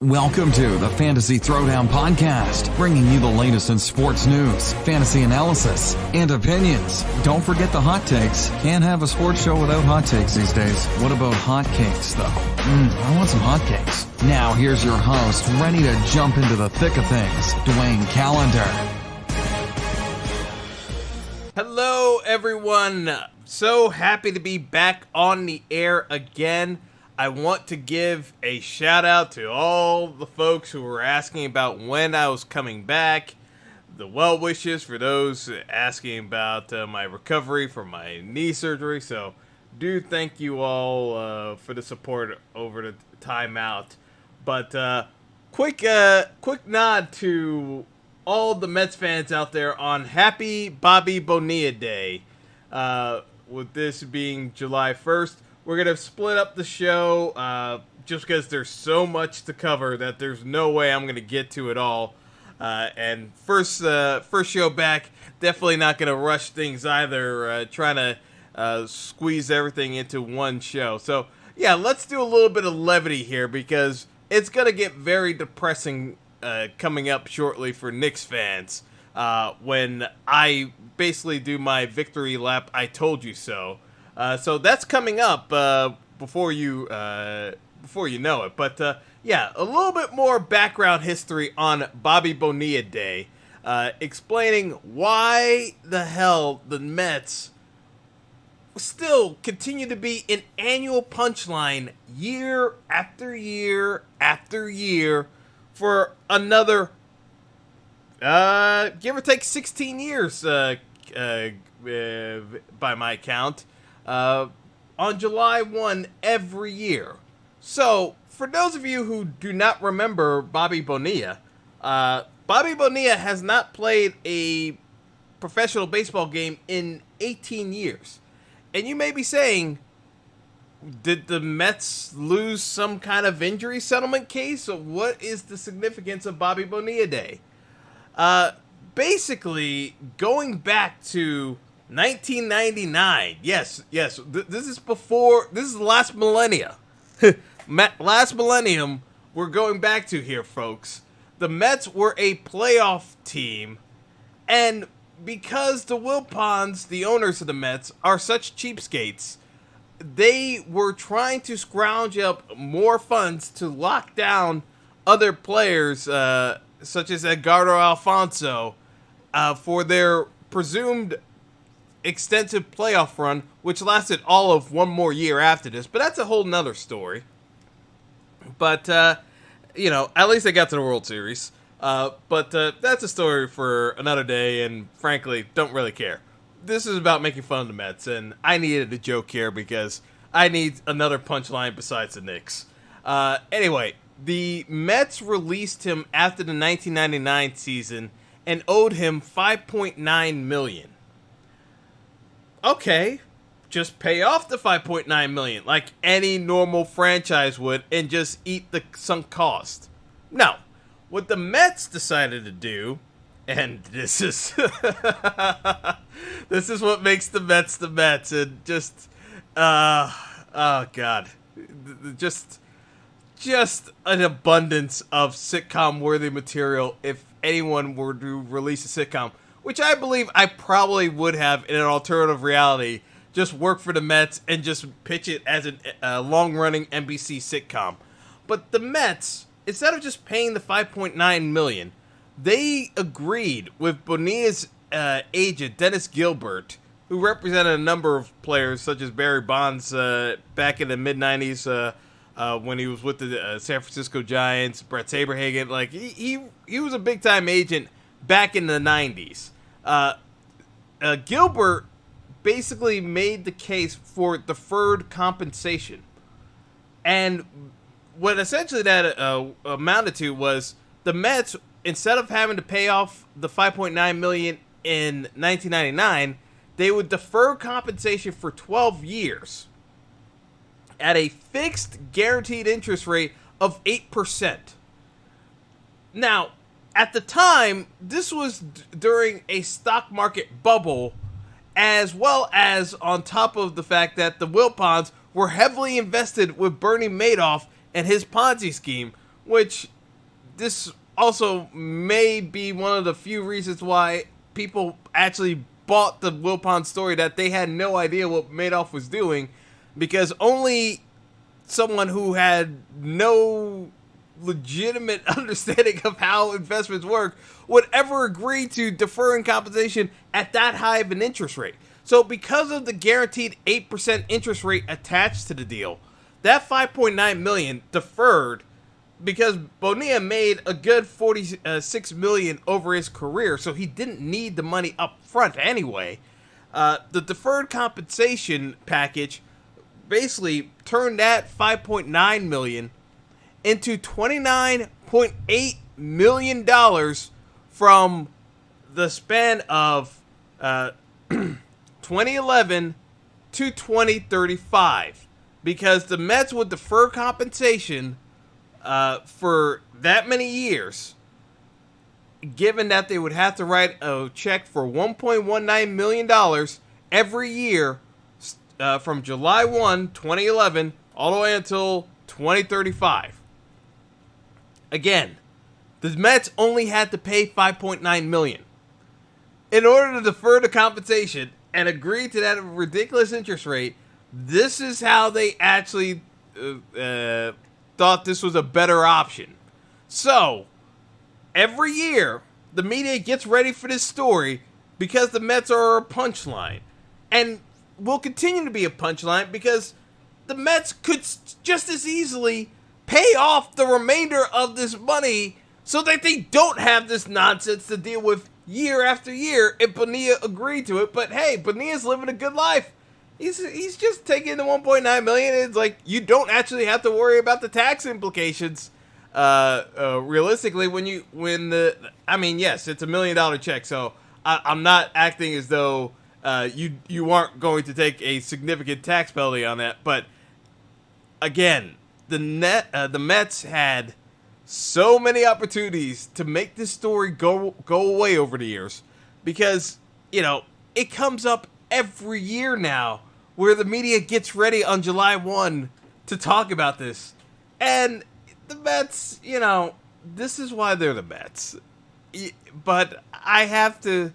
Welcome to the Fantasy Throwdown Podcast, bringing you the latest in sports news, fantasy analysis, and opinions. Don't forget the hot takes. Can't have a sports show without hot takes these days. What about hot cakes, though? I want some hot cakes. Now, here's your host, ready to jump into the thick of things, Dwayne Callender. Hello, everyone. So happy to be back on the air again. I want to give a shout out to all the folks who were asking about when I was coming back, the well wishes for those asking about my recovery from my knee surgery. So do thank you all for the support over the time out. But quick nod to all the Mets fans out there on Happy Bobby Bonilla Day. With this being July 1st. We're going to split up the show just because there's so much to cover that there's no way I'm going to get to it all. And first show back, definitely not going to rush things either, trying to squeeze everything into one show. So, yeah, let's do a little bit of levity here because it's going to get very depressing coming up shortly for Knicks fans when I basically do my victory lap, I told you so. So that's coming up before you know it. But yeah, a little bit more background history on Bobby Bonilla Day, explaining why the hell the Mets still continue to be an annual punchline year after year after year for another, give or take 16 years by my count. On July 1 every year. So, for those of you who do not remember Bobby Bonilla, Bobby Bonilla has not played a professional baseball game in 18 years. And you may be saying, did the Mets lose some kind of injury settlement case? Or what is the significance of Bobby Bonilla Day? Basically, going back to 1999. Yes. This is the last millennia. Last millennium we're going back to here, folks. The Mets were a playoff team, and because the Wilpons, the owners of the Mets, are such cheapskates, they were trying to scrounge up more funds to lock down other players, such as Edgardo Alfonso, for their presumed extensive playoff run, which lasted all of one more year after this, but that's a whole nother story. But, at least they got to the World Series. But that's a story for another day, and frankly, don't really care. This is about making fun of the Mets, and I needed a joke here because I need another punchline besides the Knicks. Anyway, the Mets released him after the 1999 season and owed him $5.9 million. Okay, just pay off the $5.9 million like any normal franchise would and just eat the sunk cost. No, what the Mets decided to do, and this is this is what makes the Mets, and just oh god, just an abundance of sitcom-worthy material if anyone were to release a sitcom. Which I believe I probably would have in an alternative reality, just work for the Mets and just pitch it as a long-running NBC sitcom. But the Mets, instead of just paying the $5.9 million, they agreed with Bonilla's agent, Dennis Gilbert, who represented a number of players such as Barry Bonds back in the mid-90s when he was with the San Francisco Giants, Brett Saberhagen. Like, he was a big-time agent back in the 90s. Gilbert basically made the case for deferred compensation. And what essentially that amounted to was the Mets, instead of having to pay off the $5.9 million in 1999, they would defer compensation for 12 years at a fixed guaranteed interest rate of 8%. Now, at the time, this was during a stock market bubble, as well as on top of the fact that the Wilpons were heavily invested with Bernie Madoff and his Ponzi scheme, which this also may be one of the few reasons why people actually bought the Wilpon story, that they had no idea what Madoff was doing, because only someone who had no legitimate understanding of how investments work would ever agree to deferring compensation at that high of an interest rate. So because of the guaranteed 8% interest rate attached to the deal, that $5.9 million deferred, because Bonilla made a good $46 million over his career, so he didn't need the money up front anyway. The deferred compensation package basically turned that $5.9 million into $29.8 million from the span of 2011 to 2035, because the Mets would defer compensation for that many years, given that they would have to write a check for $1.19 million every year from July 1, 2011, all the way until 2035. Again, the Mets only had to pay $5.9 million. In order to defer the compensation and agree to that ridiculous interest rate, this is how they actually thought this was a better option. So, every year, the media gets ready for this story because the Mets are a punchline. And will continue to be a punchline because the Mets could just as easily pay off the remainder of this money so that they don't have this nonsense to deal with year after year if Bonilla agreed to it. But hey, Bonilla's living a good life. He's just taking the $1.9 million. It's like, you don't actually have to worry about the tax implications. Realistically, yes, it's $1 million check. So I'm not acting as though you aren't going to take a significant tax penalty on that. But again, the Mets had so many opportunities to make this story go away over the years, because it comes up every year now where the media gets ready on July 1 to talk about this. And the Mets, this is why they're the Mets. But I have to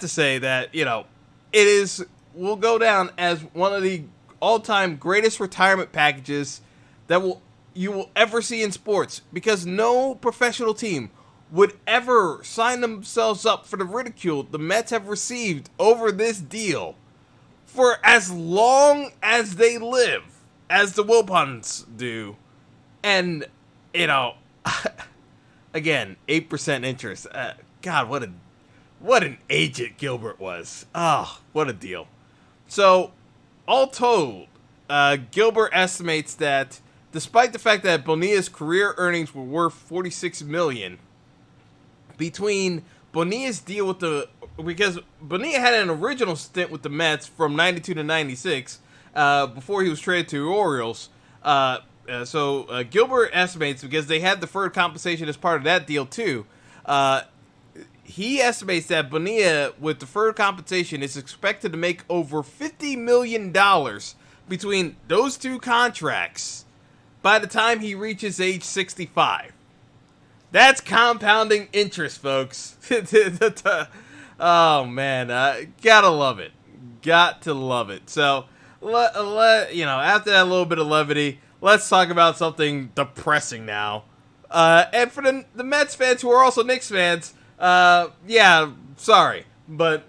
say that, it will go down as one of the all-time greatest retirement packages that you will ever see in sports, because no professional team would ever sign themselves up for the ridicule the Mets have received over this deal for as long as they live, as the Wilpons do. And, again, 8% interest. God, what an agent Gilbert was. Oh, what a deal. So, all told, Gilbert estimates that despite the fact that Bonilla's career earnings were worth $46 million, between Bonilla's deal because Bonilla had an original stint with the Mets from 92 to 96 before he was traded to the Orioles. So Gilbert estimates, because they had deferred compensation as part of that deal too, he estimates that Bonilla, with deferred compensation, is expected to make over $50 million between those two contracts by the time he reaches age 65. That's compounding interest, folks. Oh, man. Gotta love it. Got to love it. So, after that little bit of levity, let's talk about something depressing now. And for the Mets fans who are also Knicks fans, sorry. But,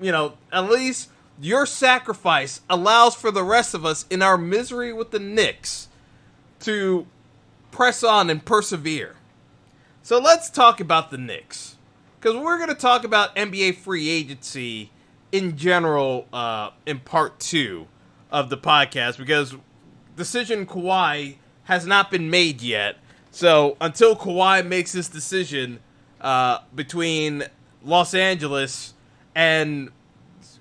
at least your sacrifice allows for the rest of us in our misery with the Knicks to press on and persevere. So let's talk about the Knicks, because we're going to talk about NBA free agency in general in part 2 of the podcast, because decision Kawhi has not been made yet. So until Kawhi makes this decision between Los Angeles and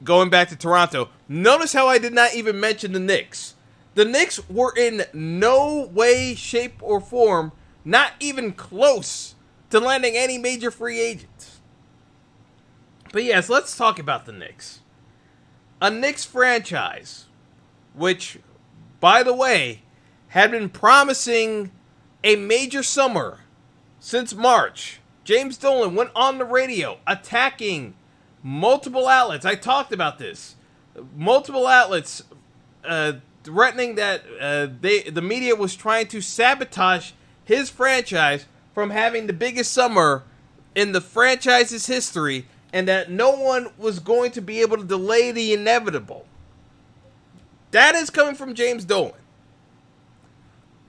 going back to Toronto, notice how I did not even mention the Knicks. The Knicks were in no way, shape, or form not even close to landing any major free agents. But yes, let's talk about the Knicks. A Knicks franchise, which, by the way, had been promising a major summer since March, James Dolan went on the radio attacking multiple outlets. I talked about this. Multiple outlets threatening that the media was trying to sabotage his franchise from having the biggest summer in the franchise's history, and that no one was going to be able to delay the inevitable. That is coming from James Dolan.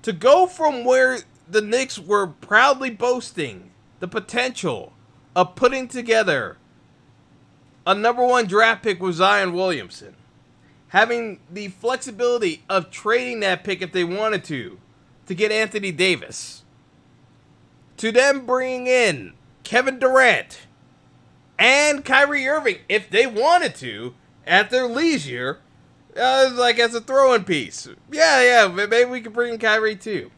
To go from where the Knicks were proudly boasting the potential of putting together a number one draft pick with Zion Williamson, having the flexibility of trading that pick if they wanted to get Anthony Davis, to them bringing in Kevin Durant and Kyrie Irving if they wanted to at their leisure, like as a throw-in piece. Yeah, maybe we could bring in Kyrie too.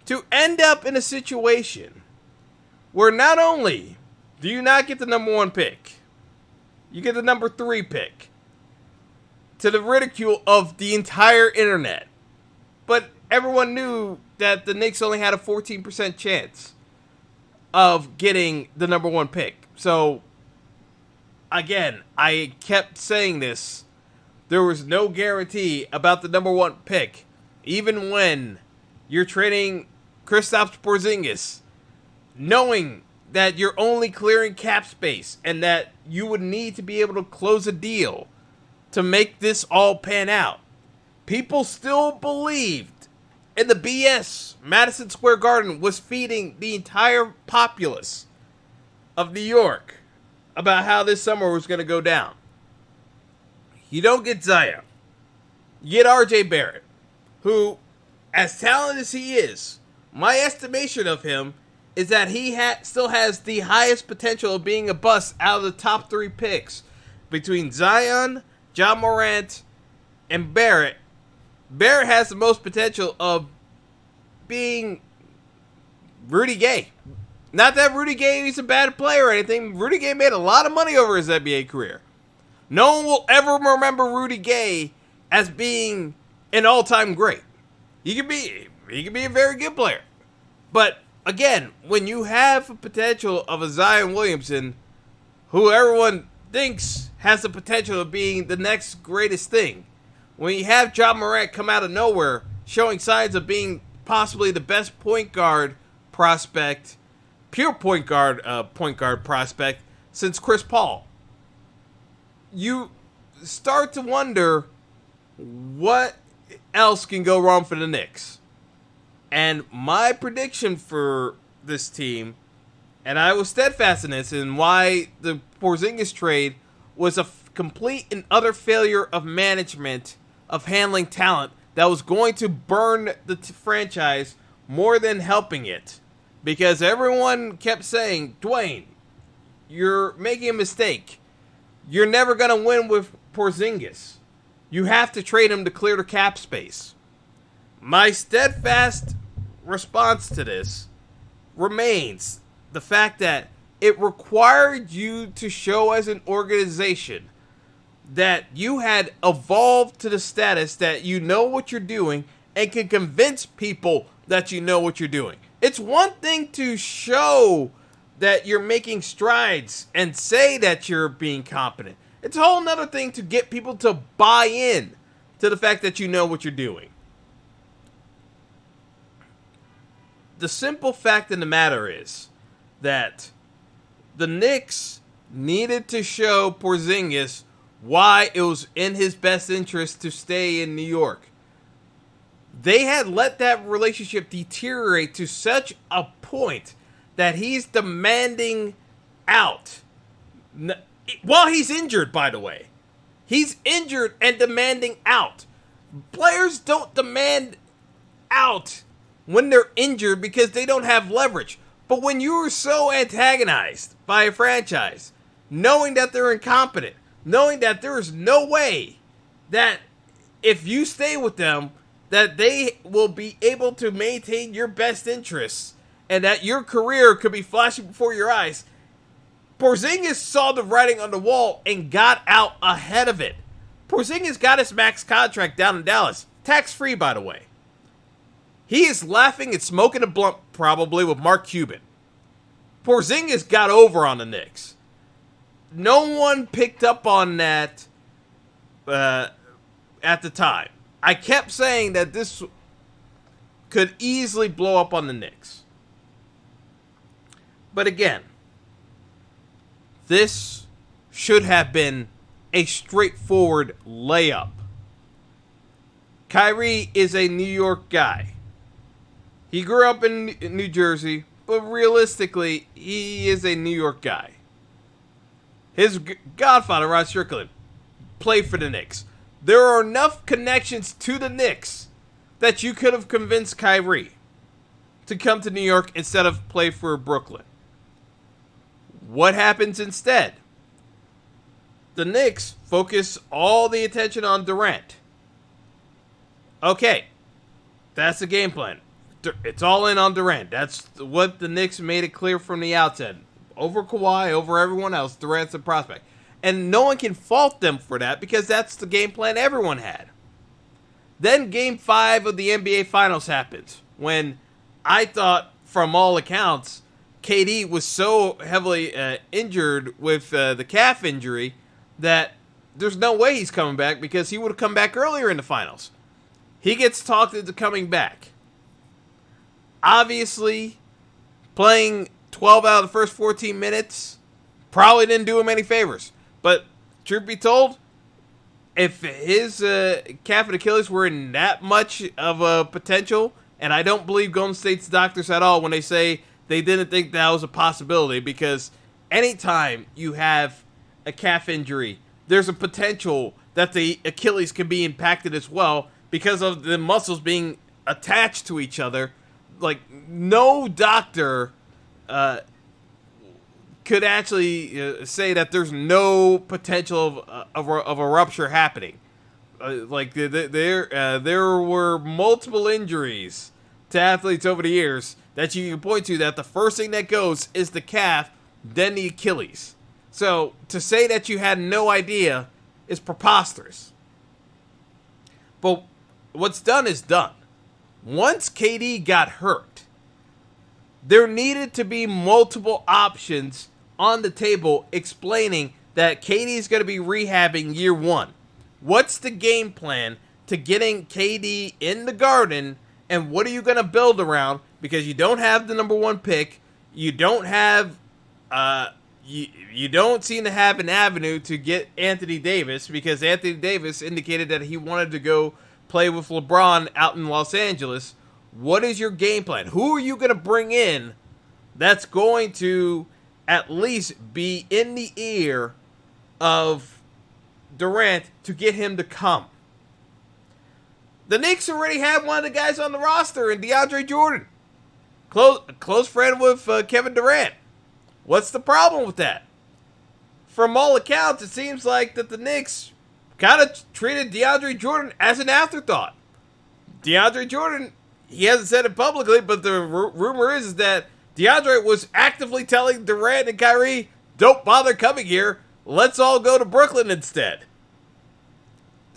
To end up in a situation where not only do you not get the number one pick, you get the number 3 pick, to the ridicule of the entire internet. But everyone knew that the Knicks only had a 14% chance of getting the number 1 pick. So, again, I kept saying this. There was no guarantee about the number 1 pick, even when you're trading Kristaps Porzingis, knowing that you're only clearing cap space and that you would need to be able to close a deal to make this all pan out. People still believed in the BS Madison Square Garden was feeding the entire populace of New York about how this summer was going to go down. You don't get Zion. You get RJ Barrett, who, as talented as he is, my estimation of him is that he still has the highest potential of being a bust out of the top 3 picks between Zion, Ja Morant, and Barrett. Barrett has the most potential of being Rudy Gay. Not that Rudy Gay is a bad player or anything. Rudy Gay made a lot of money over his NBA career. No one will ever remember Rudy Gay as being an all-time great. He could be a very good player. But again, when you have a potential of a Zion Williamson, who everyone thinks has the potential of being the next greatest thing, when you have Ja Morant come out of nowhere, showing signs of being possibly the best point guard prospect, pure point guard prospect since Chris Paul, you start to wonder what else can go wrong for the Knicks. And my prediction for this team, and I was steadfast in this, and why the Porzingis trade was a complete and utter failure of management, of handling talent, that was going to burn the franchise more than helping it. Because everyone kept saying, Dwayne, you're making a mistake. You're never going to win with Porzingis. You have to trade him to clear the cap space. My steadfast response to this remains the fact that it required you to show as an organization that you had evolved to the status that you know what you're doing and can convince people that you know what you're doing. It's one thing to show that you're making strides and say that you're being competent. It's a whole nother thing to get people to buy in to the fact that you know what you're doing. The simple fact of the matter is that the Knicks needed to show Porzingis why it was in his best interest to stay in New York. They had let that relationship deteriorate to such a point that he's demanding out. While he's injured, by the way. He's injured and demanding out. Players don't demand out when they're injured because they don't have leverage. But when you are so antagonized by a franchise, knowing that they're incompetent, knowing that there is no way that if you stay with them, that they will be able to maintain your best interests and that your career could be flashing before your eyes, Porzingis saw the writing on the wall and got out ahead of it. Porzingis got his max contract down in Dallas. Tax-free, by the way. He is laughing and smoking a blunt probably with Mark Cuban. Porzingis got over on the Knicks. No one picked up on that at the time. I kept saying that this could easily blow up on the Knicks. But again, this should have been a straightforward layup. Kyrie is a New York guy. He grew up in New Jersey, but realistically, he is a New York guy. His godfather, Rod Strickland, played for the Knicks. There are enough connections to the Knicks that you could have convinced Kyrie to come to New York instead of play for Brooklyn. What happens instead? The Knicks focus all the attention on Durant. Okay, that's the game plan. It's all in on Durant. That's what the Knicks made it clear from the outset. Over Kawhi, over everyone else, Durant's a prospect. And no one can fault them for that because that's the game plan everyone had. Then Game 5 of the NBA Finals happens when I thought, from all accounts, KD was so heavily injured with the calf injury that there's no way he's coming back because he would have come back earlier in the finals. He gets talked into coming back. Obviously, playing 12 out of the first 14 minutes probably didn't do him any favors. But truth be told, if his calf and Achilles were in that much of a potential, and I don't believe Golden State's doctors at all when they say they didn't think that was a possibility, because anytime you have a calf injury, there's a potential that the Achilles can be impacted as well because of the muscles being attached to each other. Like, no doctor could actually say that there's no potential of a rupture happening. There were multiple injuries to athletes over the years that you can point to that the first thing that goes is the calf, then the Achilles. So to say that you had no idea is preposterous. But what's done is done. Once KD got hurt, there needed to be multiple options on the table explaining that KD is going to be rehabbing year one. What's the game plan to getting KD in the Garden, and what are you going to build around? Because you don't have the number one pick, you don't have, you don't seem to have an avenue to get Anthony Davis, because Anthony Davis indicated that he wanted to go play with LeBron out in Los Angeles. What is your game plan? Who are you going to bring in that's going to at least be in the ear of Durant to get him to come? The Knicks already have one of the guys on the roster in DeAndre Jordan. Close friend with Kevin Durant. What's the problem with that? From all accounts, it seems like that the Knicks kind of treated DeAndre Jordan as an afterthought. DeAndre Jordan, he hasn't said it publicly, but the rumor is that DeAndre was actively telling Durant and Kyrie, don't bother coming here. Let's all go to Brooklyn instead.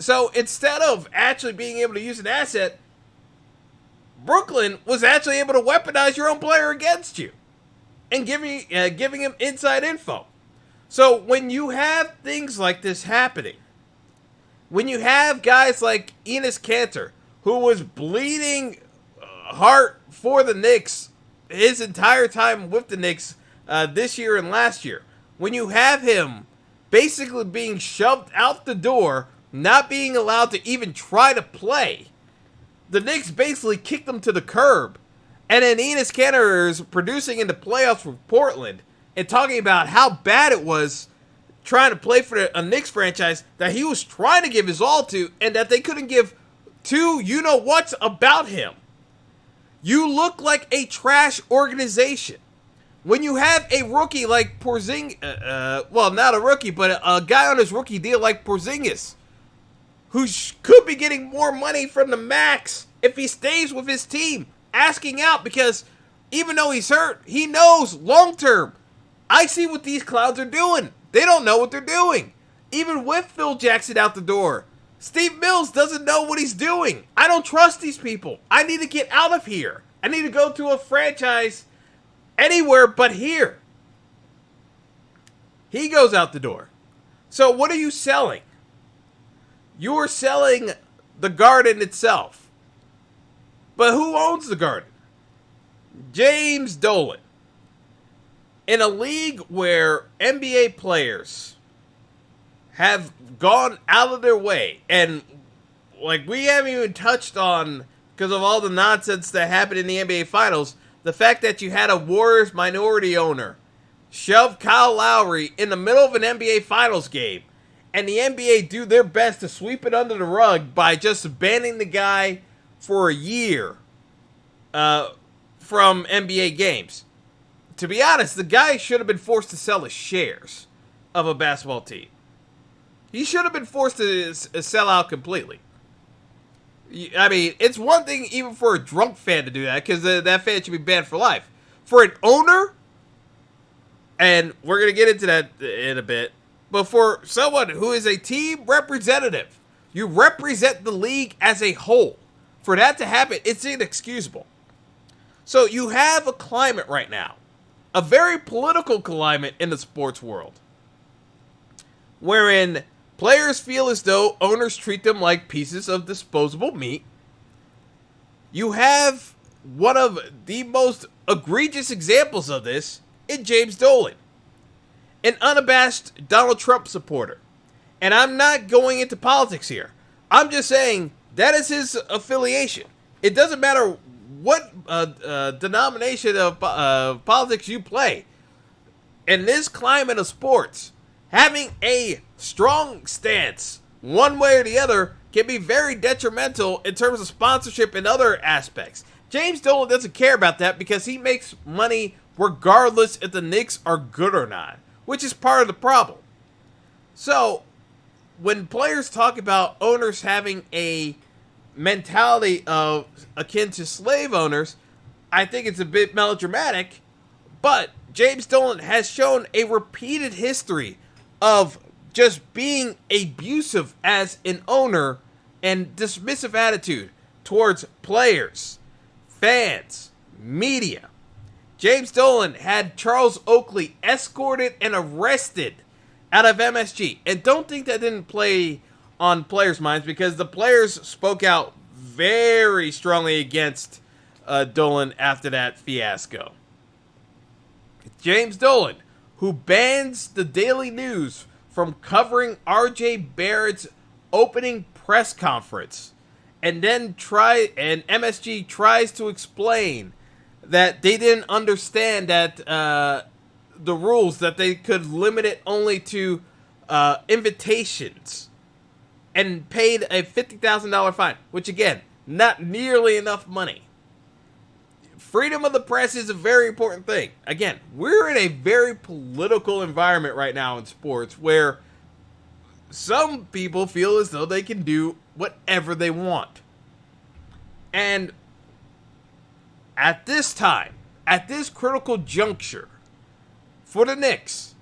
So instead of actually being able to use an asset, Brooklyn was actually able to weaponize your own player against you and giving him inside info. So when you have things like this happening, when you have guys like Enes Kanter, who was bleeding heart for the Knicks his entire time with the Knicks this year and last year, when you have him basically being shoved out the door, not being allowed to even try to play, the Knicks basically kicked him to the curb. And then Enes Kanter is producing in the playoffs with Portland and talking about how bad it was trying to play for a Knicks franchise that he was trying to give his all to, and that they couldn't give two you-know-whats about him. You look like a trash organization. When you have a rookie like Porzingis, well, not a rookie, but a guy on his rookie deal like Porzingis, who could be getting more money from the max if he stays with his team, asking out because even though he's hurt, he knows long-term, I see what these clowns are doing. They don't know what they're doing. Even with Phil Jackson out the door, Steve Mills doesn't know what he's doing. I don't trust these people. I need to get out of here. I need to go to a franchise anywhere but here. He goes out the door. So what are you selling? You are selling the Garden itself. But who owns the Garden? James Dolan. In a league where NBA players have gone out of their way, and like we haven't even touched on, because of all the nonsense that happened in the NBA Finals, the fact that you had a Warriors minority owner shove Kyle Lowry in the middle of an NBA Finals game, and the NBA do their best to sweep it under the rug by just banning the guy for a year from NBA games. To be honest, the guy should have been forced to sell his shares of a basketball team. He should have been forced to sell out completely. I mean, it's one thing even for a drunk fan to do that, because that fan should be banned for life. For an owner, and we're going to get into that in a bit, but for someone who is a team representative, you represent the league as a whole. For that to happen, it's inexcusable. So you have a climate right now, a very political climate in the sports world, wherein players feel as though owners treat them like pieces of disposable meat. You have one of the most egregious examples of this in James Dolan, an unabashed Donald Trump supporter. And I'm not going into politics here. I'm just saying that is his affiliation. It doesn't matter what denomination of politics you play. In this climate of sports, having a strong stance one way or the other can be very detrimental in terms of sponsorship and other aspects. James Dolan doesn't care about that because he makes money regardless if the Knicks are good or not, which is part of the problem. So, when players talk about owners having a mentality of akin to slave owners, I think it's a bit melodramatic, but James Dolan has shown a repeated history of just being abusive as an owner and dismissive attitude towards players, fans, media. James Dolan had Charles Oakley escorted and arrested out of MSG. And don't think that didn't play on players' minds, because the players spoke out very strongly against Dolan after that fiasco. James Dolan, who bans the Daily News from covering RJ Barrett's opening press conference, and then MSG tries to explain that they didn't understand that the rules, that they could limit it only to invitations, and paid a $50,000 fine, which again, not nearly enough money. Freedom of the press is a very important thing. Again, we're in a very political environment right now in sports where some people feel as though they can do whatever they want. And at this time, at this critical juncture for the Knicks,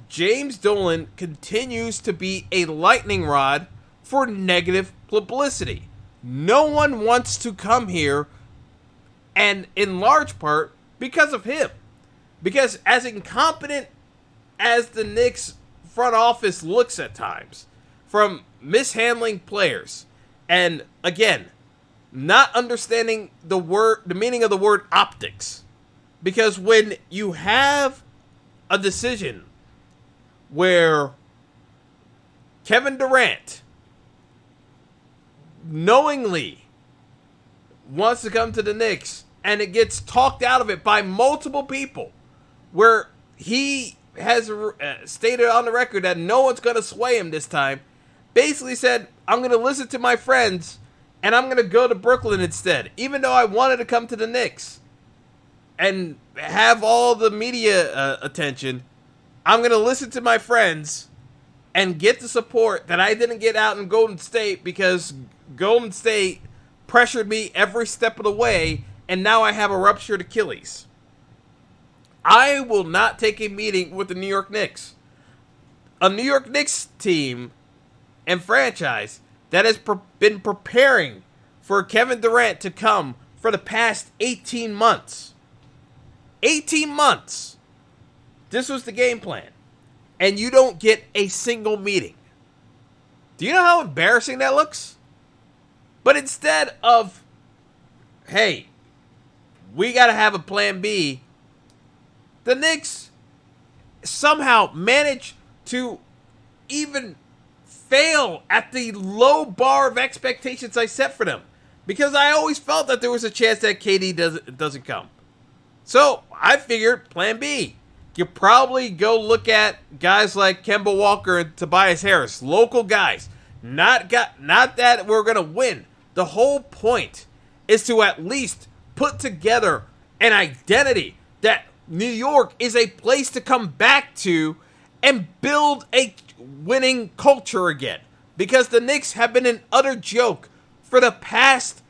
James Dolan continues to be a lightning rod for negative publicity. No one wants to come here, and in large part because of him. Because as incompetent as the Knicks front office looks at times, from mishandling players, and again, not understanding the meaning of the word optics. Because when you have a decision where Kevin Durant knowingly wants to come to the Knicks, and it gets talked out of it by multiple people, where he has stated on the record that no one's going to sway him this time, basically said, I'm going to listen to my friends, and I'm going to go to Brooklyn instead, even though I wanted to come to the Knicks and have all the media attention. I'm going to listen to my friends and get the support that I didn't get out in Golden State, because Golden State pressured me every step of the way, and now I have a ruptured Achilles. I will not take a meeting with the New York Knicks. A New York Knicks team and franchise that has been preparing for Kevin Durant to come for the past 18 months. 18 months. This was the game plan. And you don't get a single meeting. Do you know how embarrassing that looks? But instead of, hey, we got to have a plan B, the Knicks somehow managed to even fail at the low bar of expectations I set for them. Because I always felt that there was a chance that KD doesn't come. So I figured plan B. You probably go look at guys like Kemba Walker and Tobias Harris, local guys. Not that we're going to win. The whole point is to at least put together an identity that New York is a place to come back to and build a winning culture again. Because the Knicks have been an utter joke for the past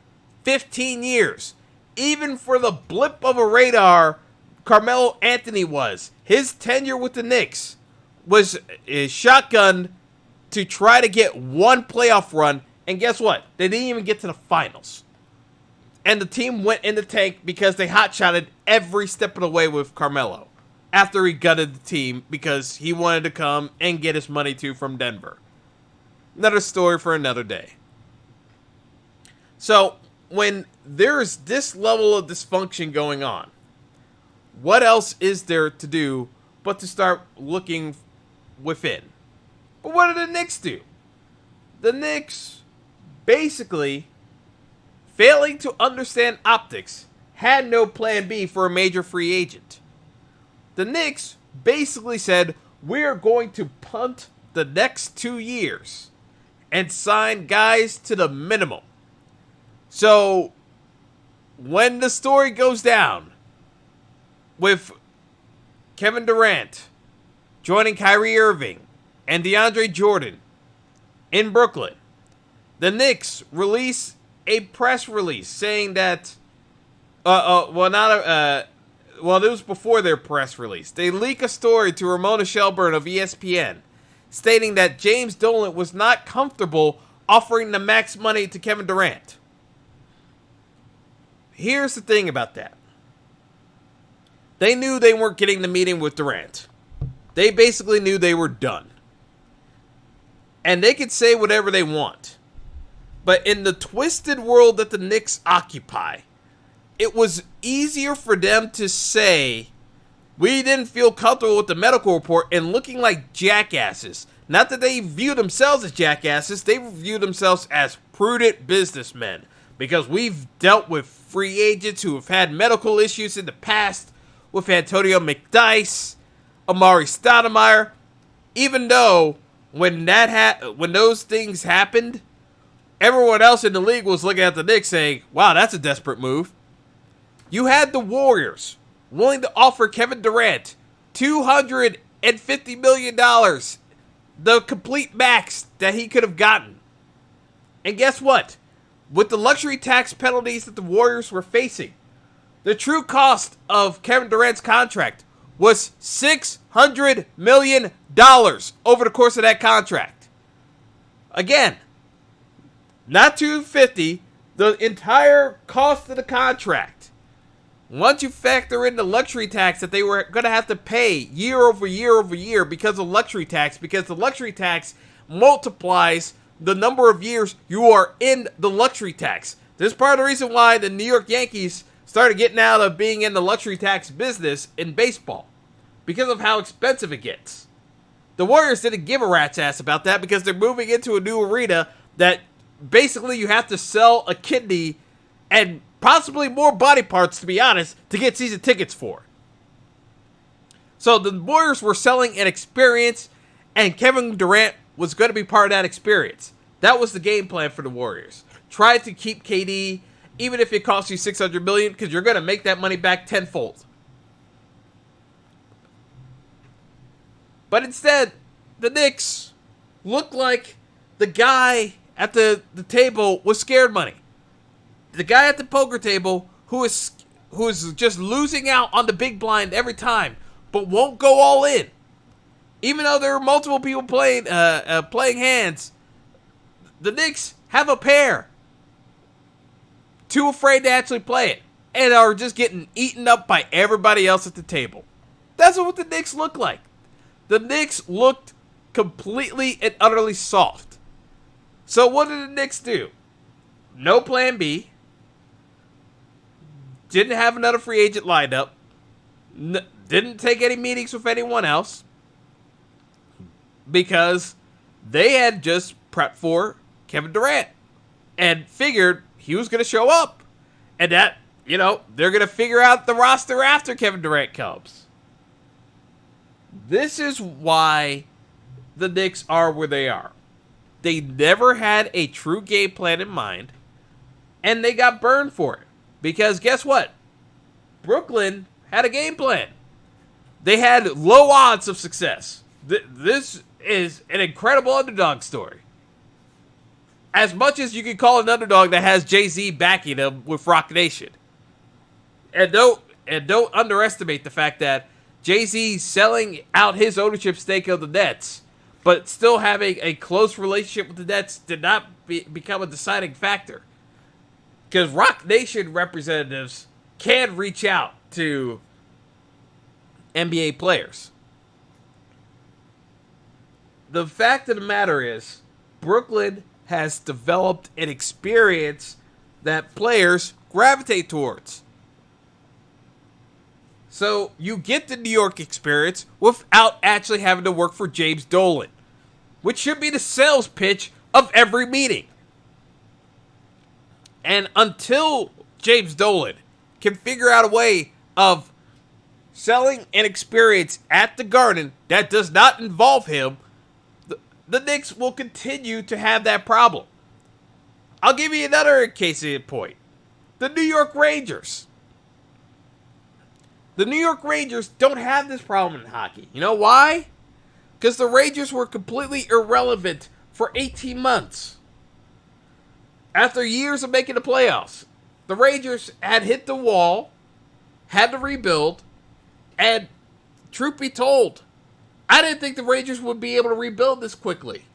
15 years. Even for the blip of a radar Carmelo Anthony was. His tenure with the Knicks was shotgunned to try to get one playoff run. And guess what? They didn't even get to the finals. And the team went in the tank because they hot-shotted every step of the way with Carmelo. After he gutted the team because he wanted to come and get his money too from Denver. Another story for another day. So, when there's this level of dysfunction going on, what else is there to do but to start looking within? But what did the Knicks do? The Knicks, basically, failing to understand optics, had no plan B for a major free agent. The Knicks basically said, we're going to punt the next 2 years and sign guys to the minimum. So, when the story goes down with Kevin Durant joining Kyrie Irving and DeAndre Jordan in Brooklyn, the Knicks release a press release saying that, it was before their press release. They leak a story to Ramona Shelburne of ESPN stating that James Dolan was not comfortable offering the max money to Kevin Durant. Here's the thing about that. They knew they weren't getting the meeting with Durant. They basically knew they were done. And they could say whatever they want. But in the twisted world that the Knicks occupy, it was easier for them to say, we didn't feel comfortable with the medical report and looking like jackasses. Not that they view themselves as jackasses, they view themselves as prudent businessmen. Because we've dealt with free agents who have had medical issues in the past with Antonio McDyess, Amari Stoudemire. Even though when those things happened, everyone else in the league was looking at the Knicks saying, wow, that's a desperate move. You had the Warriors willing to offer Kevin Durant $250 million, the complete max that he could have gotten. And guess what? With the luxury tax penalties that the Warriors were facing, the true cost of Kevin Durant's contract was $600 million over the course of that contract. Again, not $250, the entire cost of the contract. Once you factor in the luxury tax that they were going to have to pay year over year over year because of luxury tax, because the luxury tax multiplies the number of years you are in the luxury tax. This is part of the reason why the New York Yankees started getting out of being in the luxury tax business in baseball, because of how expensive it gets. The Warriors didn't give a rat's ass about that because they're moving into a new arena that basically you have to sell a kidney and possibly more body parts, to be honest, to get season tickets for. So the Warriors were selling an experience, and Kevin Durant was going to be part of that experience. That was the game plan for the Warriors. Try to keep KD, even if it costs you $600 million, because you're going to make that money back tenfold. But instead, the Knicks looked like the guy at the table was scared money. The guy at the poker table who is just losing out on the big blind every time, but won't go all in. Even though there are multiple people playing hands, the Knicks have a pair. Too afraid to actually play it. And are just getting eaten up by everybody else at the table. That's what the Knicks look like. The Knicks looked completely and utterly soft. So what did the Knicks do? No plan B. Didn't have another free agent lined up. Didn't take any meetings with anyone else. Because they had just prepped for Kevin Durant. And figured he was going to show up. And that, they're going to figure out the roster after Kevin Durant comes. This is why the Knicks are where they are. They never had a true game plan in mind. And they got burned for it. Because guess what? Brooklyn had a game plan. They had low odds of success. This is an incredible underdog story. As much as you can call an underdog that has Jay-Z backing him with Rock Nation. And don't underestimate the fact that Jay-Z selling out his ownership stake of the Nets, but still having a close relationship with the Nets did not become a deciding factor. Because Rock Nation representatives can reach out to NBA players. The fact of the matter is, Brooklyn has developed an experience that players gravitate towards. So you get the New York experience without actually having to work for James Dolan, which should be the sales pitch of every meeting. And until James Dolan can figure out a way of selling an experience at the Garden that does not involve him, the Knicks will continue to have that problem. I'll give you another case in point. The New York Rangers. The New York Rangers don't have this problem in hockey. You know why? Because the Rangers were completely irrelevant for 18 months. After years of making the playoffs, the Rangers had hit the wall, had to rebuild, and truth be told, I didn't think the Rangers would be able to rebuild this quickly.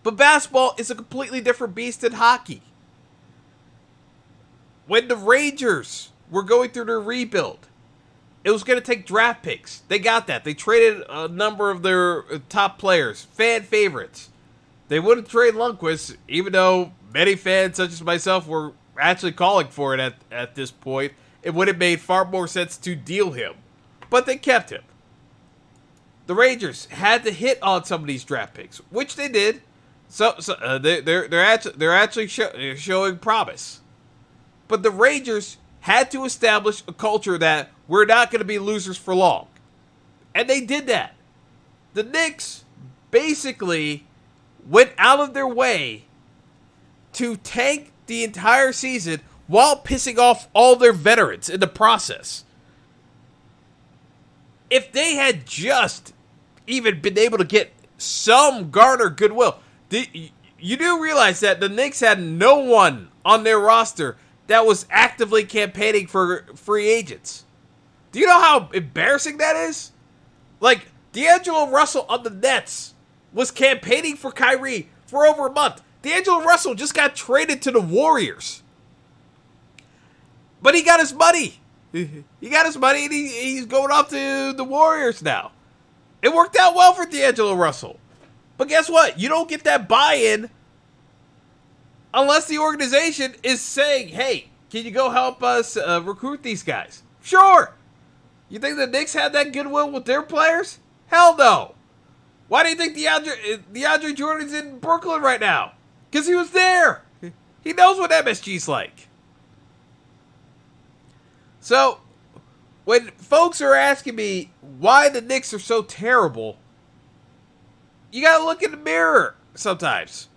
But basketball is a completely different beast than hockey. When the Rangers were going through their rebuild, it was going to take draft picks. They got that. They traded a number of their top players, fan favorites. They wouldn't trade Lundqvist, even though many fans, such as myself, were actually calling for it at this point. It would have made far more sense to deal him. But they kept him. The Rangers had to hit on some of these draft picks, which they did. So they're actually showing promise. But the Rangers had to establish a culture that we're not going to be losers for long. And they did that. The Knicks basically went out of their way to tank the entire season while pissing off all their veterans in the process. If they had just even been able to get some garner goodwill, you do realize that the Knicks had no one on their roster that was actively campaigning for free agents. Do you know how embarrassing that is? Like, D'Angelo Russell on the Nets was campaigning for Kyrie for over a month. D'Angelo Russell just got traded to the Warriors. But he got his money. He got his money and he's going off to the Warriors now. It worked out well for D'Angelo Russell. But guess what? You don't get that buy-in unless the organization is saying, hey, can you go help us recruit these guys? Sure. You think the Knicks had that goodwill with their players? Hell no. Why do you think DeAndre Jordan's in Brooklyn right now? Because he was there. He knows what MSG's like. So, when folks are asking me why the Knicks are so terrible, you gotta look in the mirror sometimes.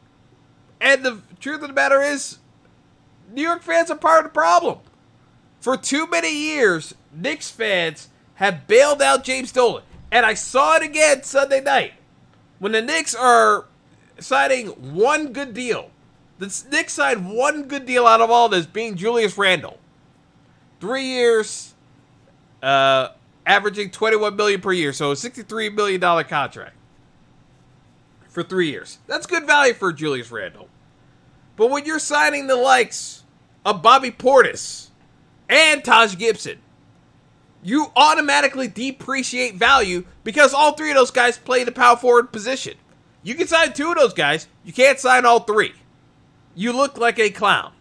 And the truth of the matter is, New York fans are part of the problem. For too many years, Knicks fans have bailed out James Dolan. And I saw it again Sunday night. When the Knicks are signing one good deal. The Knicks signed one good deal out of all this, being Julius Randle. 3 years, averaging $21 million per year, so a $63 million contract. for 3 years. That's good value for Julius Randle. But when you're signing the likes of Bobby Portis and Taj Gibson, you automatically depreciate value because all three of those guys play the power forward position. You can sign two of those guys. You can't sign all three. You look like a clown.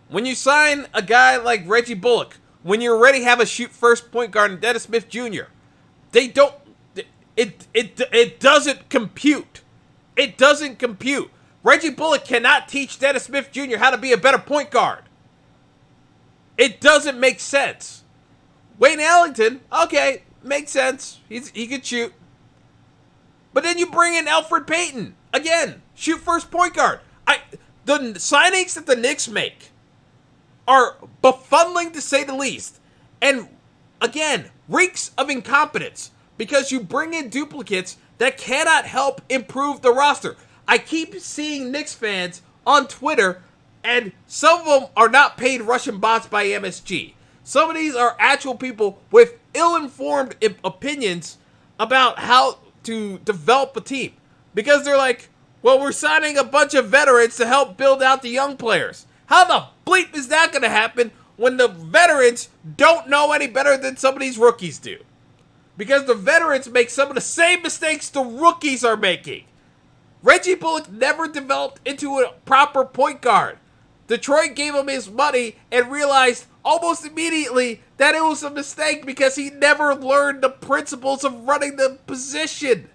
When you sign a guy like Reggie Bullock, when you already have a shoot-first point guard in Dennis Smith Jr., it doesn't compute. It doesn't compute. Reggie Bullock cannot teach Dennis Smith Jr. how to be a better point guard. It doesn't make sense. Wayne Ellington, okay, makes sense. He could shoot. But then you bring in Elfrid Payton. Again, shoot first point guard. The signings that the Knicks make are befuddling to say the least. And again, reeks of incompetence because you bring in duplicates that cannot help improve the roster. I keep seeing Knicks fans on Twitter, and some of them are not paid Russian bots by MSG. Some of these are actual people with ill-informed opinions about how to develop a team. Because they're like, well, we're signing a bunch of veterans to help build out the young players. How the bleep is that going to happen when the veterans don't know any better than some of these rookies do? Because the veterans make some of the same mistakes the rookies are making. Reggie Bullock never developed into a proper point guard. Detroit gave him his money and realized almost immediately that it was a mistake because he never learned the principles of running the position.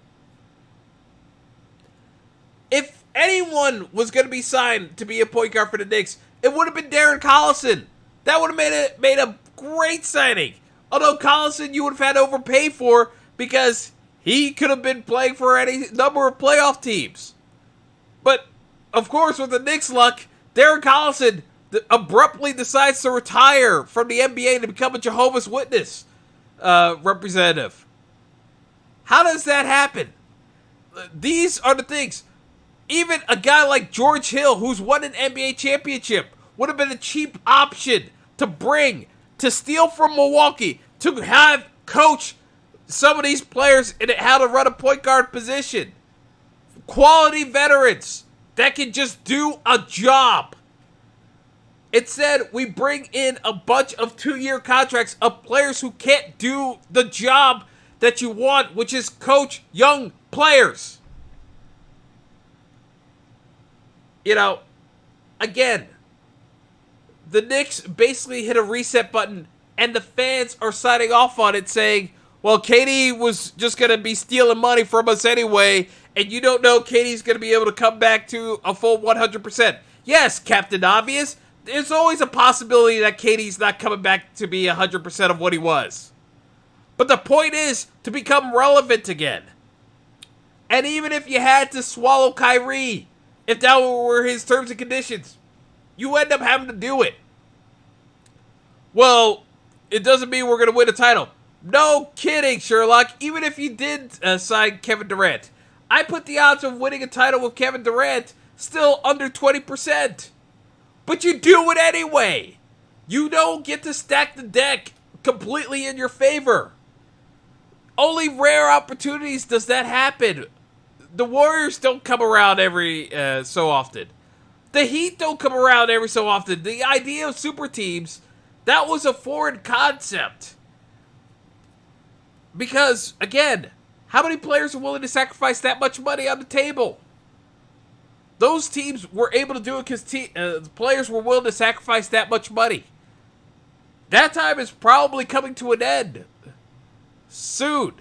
If anyone was going to be signed to be a point guard for the Knicks, it would have been Darren Collison. That would have made a great signing. Although Collison you would have had to overpay for because he could have been playing for any number of playoff teams. But, of course, with the Knicks' luck, Darren Collison abruptly decides to retire from the NBA to become a Jehovah's Witness representative. How does that happen? These are the things. Even a guy like George Hill, who's won an NBA championship, would have been a cheap option to bring, to steal from Milwaukee, to have coach some of these players in how to run a point guard position. Quality veterans that can just do a job. Instead, we bring in a bunch of 2-year contracts of players who can't do the job that you want, which is coach young players. You know, again, the Knicks basically hit a reset button and the fans are signing off on it saying, well, KD was just going to be stealing money from us anyway, and you don't know KD's going to be able to come back to a full 100%. Yes, Captain Obvious, there's always a possibility that KD's not coming back to be 100% of what he was. But the point is to become relevant again. And even if you had to swallow Kyrie, if that were his terms and conditions, you end up having to do it. Well, it doesn't mean we're going to win a title. No kidding, Sherlock. Even if you did sign Kevin Durant, I put the odds of winning a title with Kevin Durant still under 20%. But you do it anyway. You don't get to stack the deck completely in your favor. Only rare opportunities does that happen. The Warriors don't come around every so often. The Heat don't come around every so often. The idea of super teams, that was a foreign concept. Because, again, how many players are willing to sacrifice that much money on the table? Those teams were able to do it because the players were willing to sacrifice that much money. That time is probably coming to an end soon.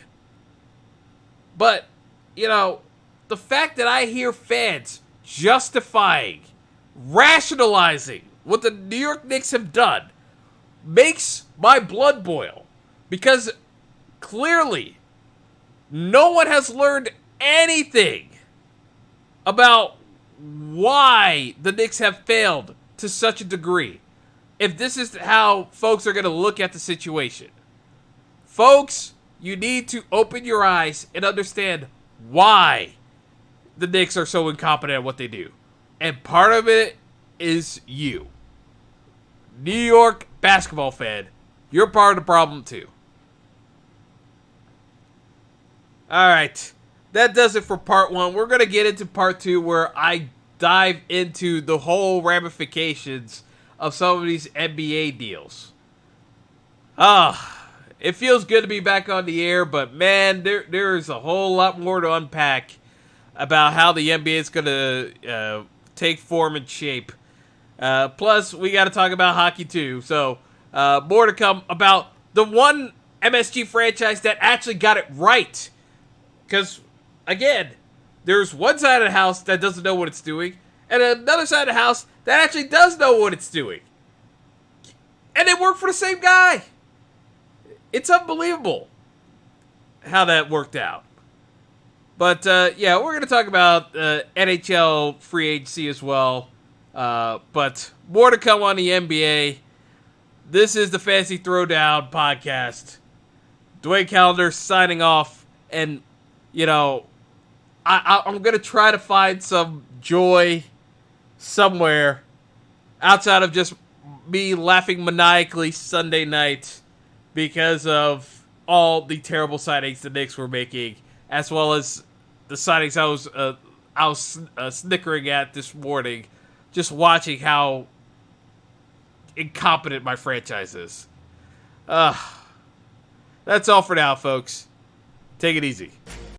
But, you know, the fact that I hear fans justifying, rationalizing what the New York Knicks have done makes my blood boil. Because clearly, no one has learned anything about why the Knicks have failed to such a degree. If this is how folks are going to look at the situation. Folks, you need to open your eyes and understand why the Knicks are so incompetent at what they do. And part of it is you. New York basketball fan, you're part of the problem too. Alright, that does it for part 1. We're going to get into part 2 where I dive into the whole ramifications of some of these NBA deals. It feels good to be back on the air, but man, there is a whole lot more to unpack about how the NBA is going to take form and shape. Plus, we got to talk about hockey too. So, more to come about the one MSG franchise that actually got it right. Because, again, there's one side of the house that doesn't know what it's doing, and another side of the house that actually does know what it's doing. And they work for the same guy. It's unbelievable how that worked out. But, yeah, we're going to talk about NHL free agency as well. But more to come on the NBA. This is the Fantasy Throwdown podcast. Dwayne Calendar signing off. And, you know, I'm going to try to find some joy somewhere outside of just me laughing maniacally Sunday night because of all the terrible signings the Knicks were making, as well as the signings I was snickering at this morning, just watching how incompetent my franchise is. That's all for now, folks. Take it easy.